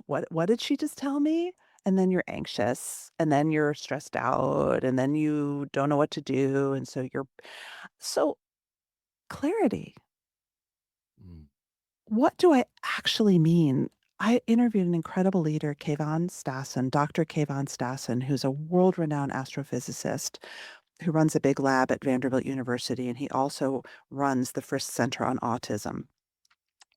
what? What did she just tell me? And then you're anxious and then you're stressed out and then you don't know what to do. And so clarity. Mm. What do I actually mean? I interviewed an incredible leader, Kayvon Stassen, Dr. Kayvon Stassen, who's a world-renowned astrophysicist who runs a big lab at Vanderbilt University, and he also runs the Frisk Center on Autism.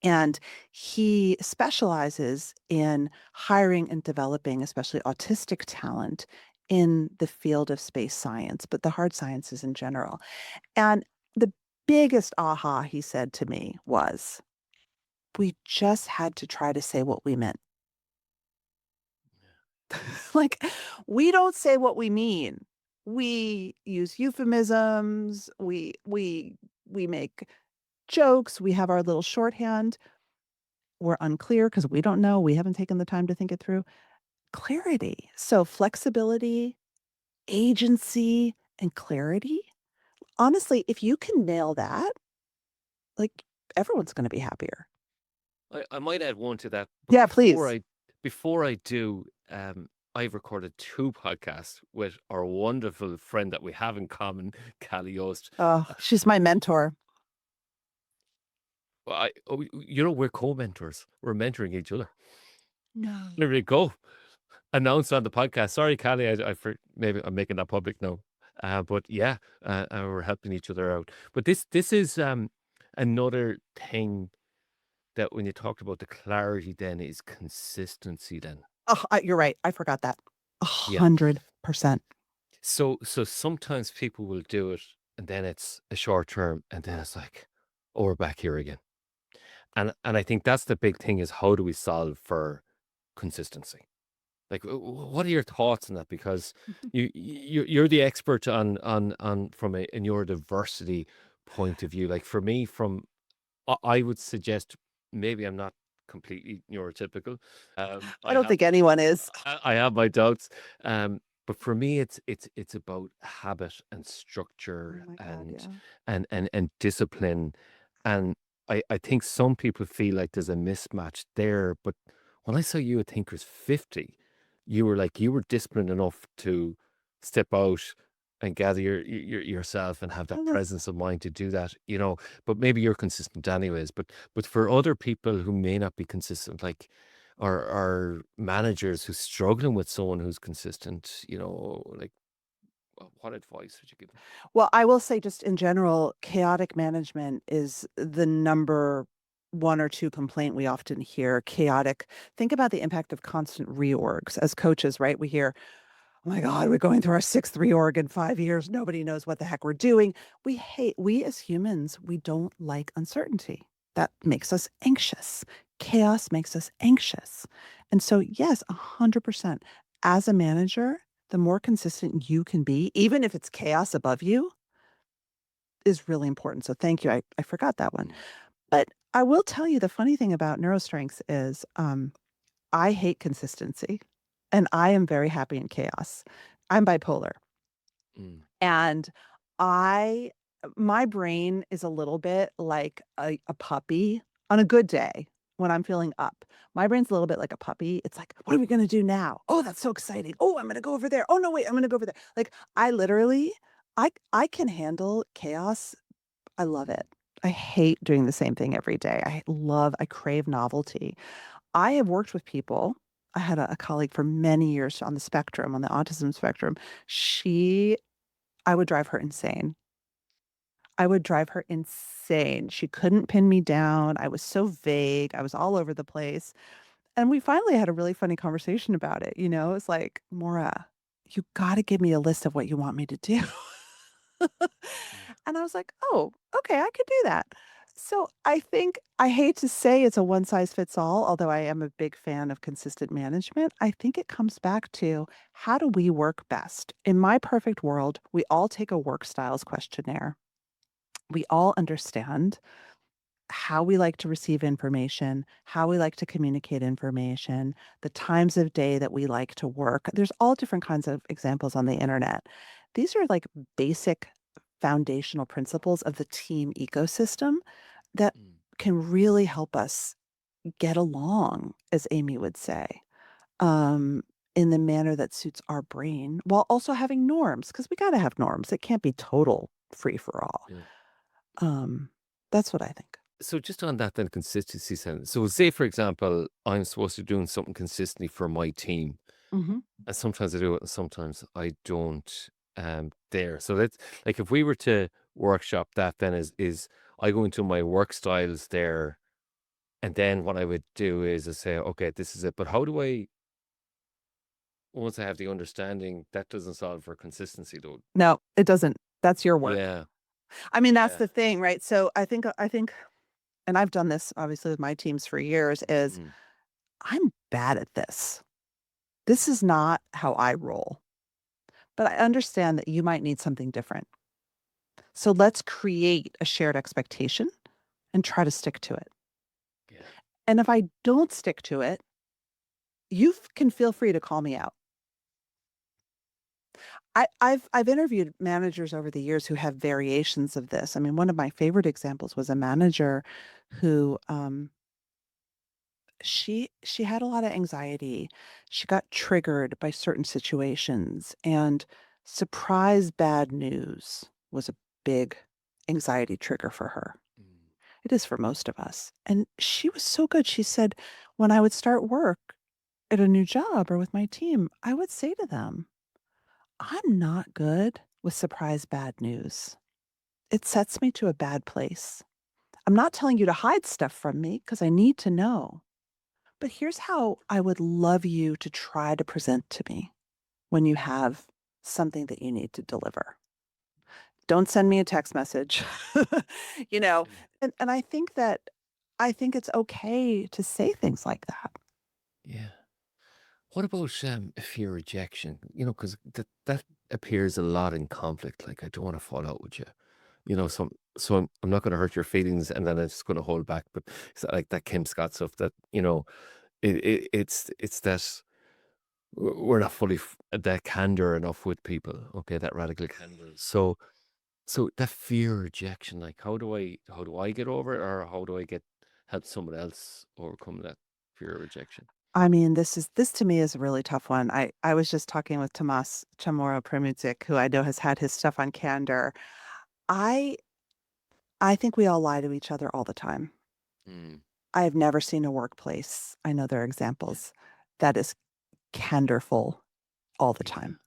And he specializes in hiring and developing, especially autistic talent in the field of space science, but the hard sciences in general. And the biggest aha he said to me was, we just had to try to say what we meant. Like, we don't say what we mean. We use euphemisms. We make jokes. We have our little shorthand. We're unclear because we don't know. We haven't taken the time to think it through. Clarity. So flexibility, agency, and clarity. Honestly, if you can nail that, like everyone's going to be happier. I might add one to that, but Yeah, please. before I do, I've recorded 2 podcasts with our wonderful friend that we have in common, Callie Yost. Oh, she's my mentor. We're co-mentors. We're mentoring each other. No. There we go. Announced on the podcast. Sorry, Callie, maybe I'm making that public now. But yeah, we're helping each other out. But this is another thing that when you talked about the clarity, then is consistency. Then Oh, you're right. I forgot that. yeah. 100%. So sometimes people will do it, and then it's a short term, and then it's like, oh, we're back here again. And I think that's the big thing is how do we solve for consistency? Like, what are your thoughts on that? Because you're the expert on from a neurodiversity point of view. Like for me, I would suggest maybe I'm not completely neurotypical. I don't think anyone is. I have my doubts. But for me, it's about habit and Oh structure my God, and yeah. and discipline. And I think some people feel like there's a mismatch there. But when I saw you at Thinkers 50, you were disciplined enough to step out and gather yourself and have I that love presence of mind to do that, but maybe you're consistent anyways. But for other people who may not be consistent, like our managers who's struggling with someone who's consistent, like what advice would you give them? Well, I will say just in general, chaotic management is the number one or two complaint we often hear. Chaotic. Think about the impact of constant reorgs. As coaches, right? We hear, oh my God, we're going through our 6th reorg in 5 years. Nobody knows what the heck we're doing. We as humans, we don't like uncertainty. That makes us anxious. Chaos makes us anxious. And so, yes, 100%. As a manager, the more consistent you can be, even if it's chaos above you, is really important. So thank you. I forgot that one. Mm. But I will tell you the funny thing about neurostrengths is I hate consistency and I am very happy in chaos. I'm bipolar. Mm. And I my brain is a little bit like a puppy on a good day when I'm feeling up. My brain's a little bit like a puppy. It's like, what are we going to do now? Oh, that's so exciting. Oh, I'm going to go over there. Oh no, wait, I'm going to go over there. Like I literally I can handle chaos. I love it. I hate doing the same thing every day. I crave novelty. I have worked with people. I had a colleague for many years on the spectrum, on the autism spectrum. I would drive her insane. I would drive her insane. She couldn't pin me down. I was so vague. I was all over the place. And we finally had a really funny conversation about it. It's like, Maura, you got to give me a list of what you want me to do. Mm. And I was like, oh, okay, I could do that. So I think I hate to say it's a one size fits all, although I am a big fan of consistent management. I think it comes back to how do we work best? In my perfect world, we all take a work styles questionnaire. We all understand how we like to receive information, how we like to communicate information, the times of day that we like to work. There's all different kinds of examples on the internet. These are like basic foundational principles of the team ecosystem that Mm. can really help us get along, as Amy would say, um, in the manner that suits our brain, while also having norms, because we got to have norms. It can't be total free for all. Yeah. Um, that's what I think. So just on that then consistency sense. So say for example, I'm supposed to be doing something consistently for my team. Hmm. And sometimes I do it and sometimes I don't there. So that's like if we were to workshop that then is I go into my work styles there and then what I would do is I say, okay, this is it. But how do I once I have the understanding that doesn't solve for consistency though? No, it doesn't. That's your work. Yeah. I mean, that's Yeah. the thing, right? So I think, and I've done this obviously with my teams for years, is Mm. I'm bad at this. This is not how I roll, but I understand that you might need something different. So let's create a shared expectation and try to stick to it. Yeah. And if I don't stick to it, you can feel free to call me out. I've interviewed managers over the years who have variations of this. I mean, one of my favorite examples was a manager who she had a lot of anxiety. She got triggered by certain situations, and surprise bad news was a big anxiety trigger for her. Mm. It is for most of us. And she was so good. She said, when I would start work at a new job or with my team, I would say to them, I'm not good with surprise bad news. It sets me to a bad place. I'm not telling you to hide stuff from me because I need to know. But here's how I would love you to try to present to me when you have something that you need to deliver. Don't send me a text message. you know, Yeah. and I think it's okay to say things like that. Yeah. What about fear rejection? Because that appears a lot in conflict. Like I don't want to fall out with you. So I'm not going to hurt your feelings, and then I'm just going to hold back. But it's like that Kim Scott stuff that it's that we're not fully that candor enough with people. Okay, that radical candor. So that fear rejection, like how do I get over it, or how do I get help someone else overcome that fear of rejection? I mean, this to me is a really tough one. I was just talking with Tomas Chamorro Premitzik, who I know has had his stuff on candor. I I think we all lie to each other all the time. Mm, I have never seen a workplace, I know there are yeah, examples, that is candorful all the yeah, time.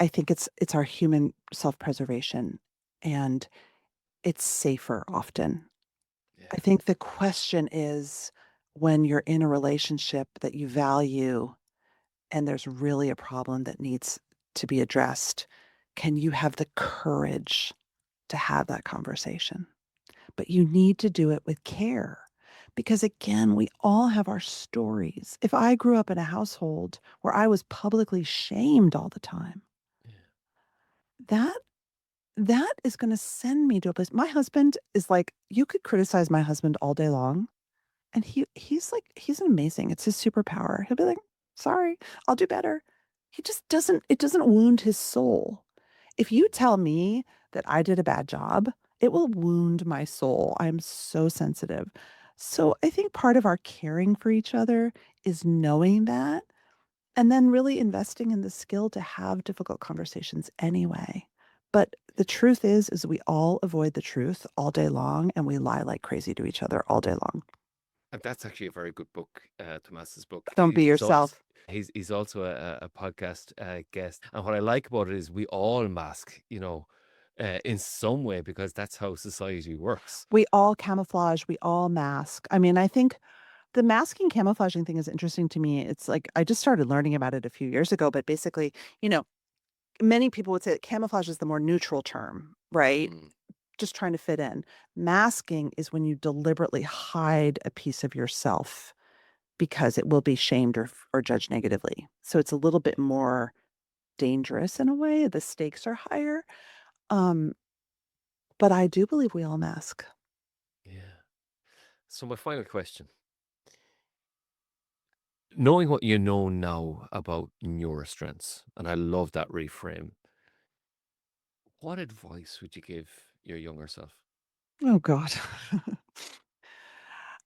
I think it's our human self-preservation, and it's safer often. I yeah, think the question is when you're in a relationship that you value and there's really a problem that needs to be addressed, can you have the courage to have that conversation? But you need to do it with care. Because again, we all have our stories. If I grew up in a household where I was publicly shamed all the time, yeah, that that is going to send me to a place. My husband is like, you could criticize my husband all day long. And he's amazing. It's his superpower. He'll be like, sorry, I'll do better. He just doesn't, it doesn't wound his soul. If you tell me that I did a bad job, it will wound my soul. I'm so sensitive. So I think part of our caring for each other is knowing that and then really investing in the skill to have difficult conversations anyway. But the truth is we all avoid the truth all day long and we lie like crazy to each other all day long. and that's actually a very good book, Tomas's book. Don't be He's also yourself. he's also a podcast guest, and what I like about it is we all mask, in some way because that's how society works. We all camouflage, we all mask. I mean, I think the masking camouflaging thing is interesting to me. It's like I just started learning about it a few years ago, but basically, you know, many people would say that camouflage is the more neutral term, right? Mm, just trying to fit in. Masking is when you deliberately hide a piece of yourself because it will be shamed or judged negatively. So it's a little bit more dangerous in a way. The stakes are higher. Um, but I do believe we all mask. Yeah. So my final question. Knowing what you know now about neurostrengths, and I love that reframe, what advice would you give your younger self? Oh God.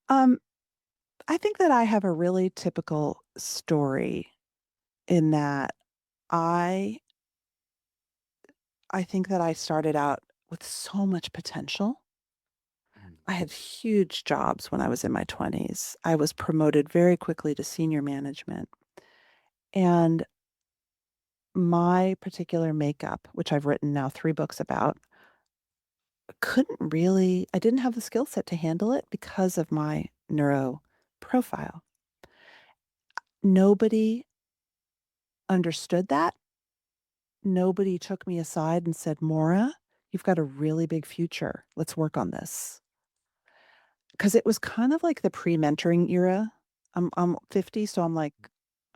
um, I think that I have a really typical story in that I I think that I started out with so much potential. Mm. I had huge jobs when I was in my 20s. I was promoted very quickly to senior management. And my particular makeup, which I've written now 3 books about, I didn't have the skill set to handle it because of my neuro profile. Nobody understood that. Nobody took me aside and said, "Maura, you've got a really big future. Let's work on this." Because it was kind of like the pre-mentoring era. I'm 50, so I'm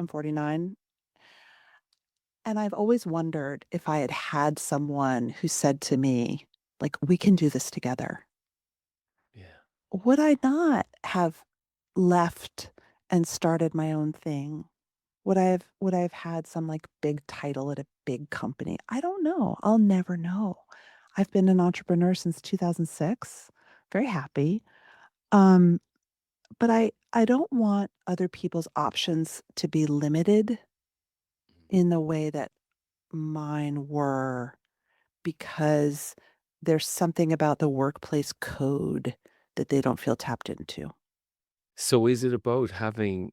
49. And I've always wondered if I had had someone who said to me, like, "We can do this together." Yeah. Would I not have left and started my own thing? Would I have had some, like, big title at a big company? I don't know. I'll never know. I've been an entrepreneur since 2006, very happy. Um, but I don't want other people's options to be limited in the way that mine were, because there's something about the workplace code that they don't feel tapped into. So is it about having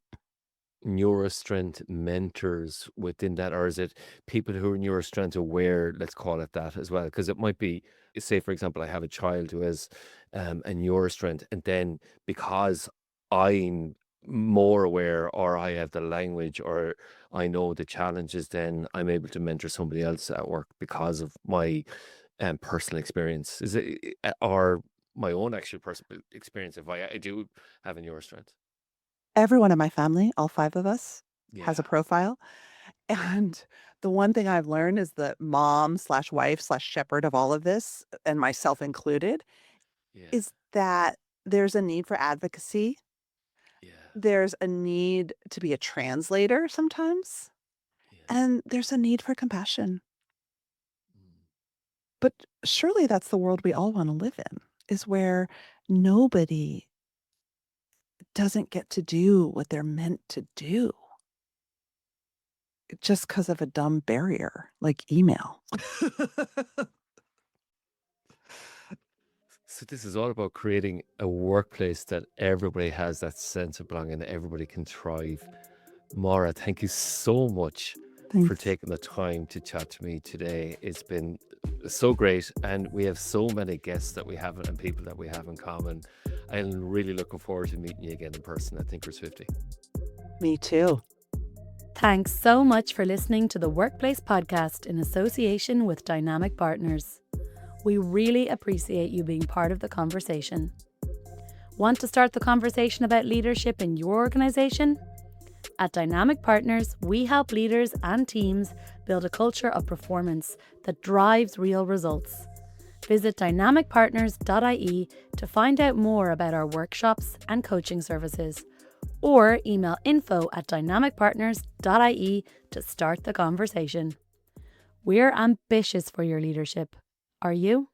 neurostrength mentors within that, or is it people who are neurostrength aware, let's call it that as well? Because it might be, say for example, I have a child who has a neurostrength, and then because I'm more aware, or I have the language, or I know the challenges, then I'm able to mentor somebody else at work because of my personal experience. Is it or my own actual personal experience if I do have a neurostrength? Everyone in my family, all 5 of us, has a Yeah. profile. And the one thing I've learned is the mom/wife/shepherd of all of this, and myself included, Yeah. is that there's a need for advocacy. Yeah. There's a need to be a translator sometimes, Yeah. and there's a need for compassion. Mm. But surely that's the world we all want to live in, is where nobody doesn't get to do what they're meant to do just because of a dumb barrier like email. So this is all about creating a workplace that everybody has that sense of belonging, that everybody can thrive. Maura, thank you so much for Thanks. taking the time to chat to me today. It's been so great, and we have so many guests that we haven't and people that we have in common. I'm really looking forward to meeting you again in person at Thinkers 50. Me too. Thanks so much for listening to the Workplace Podcast in association with Dynamic Partners. We really appreciate you being part of the conversation. Want to start the conversation about leadership in your organization? At Dynamic Partners, we help leaders and teams build a culture of performance that drives real results. Visit dynamicpartners.ie to find out more about our workshops and coaching services, or email info@dynamicpartners.ie to start the conversation. We're ambitious for your leadership. Are you?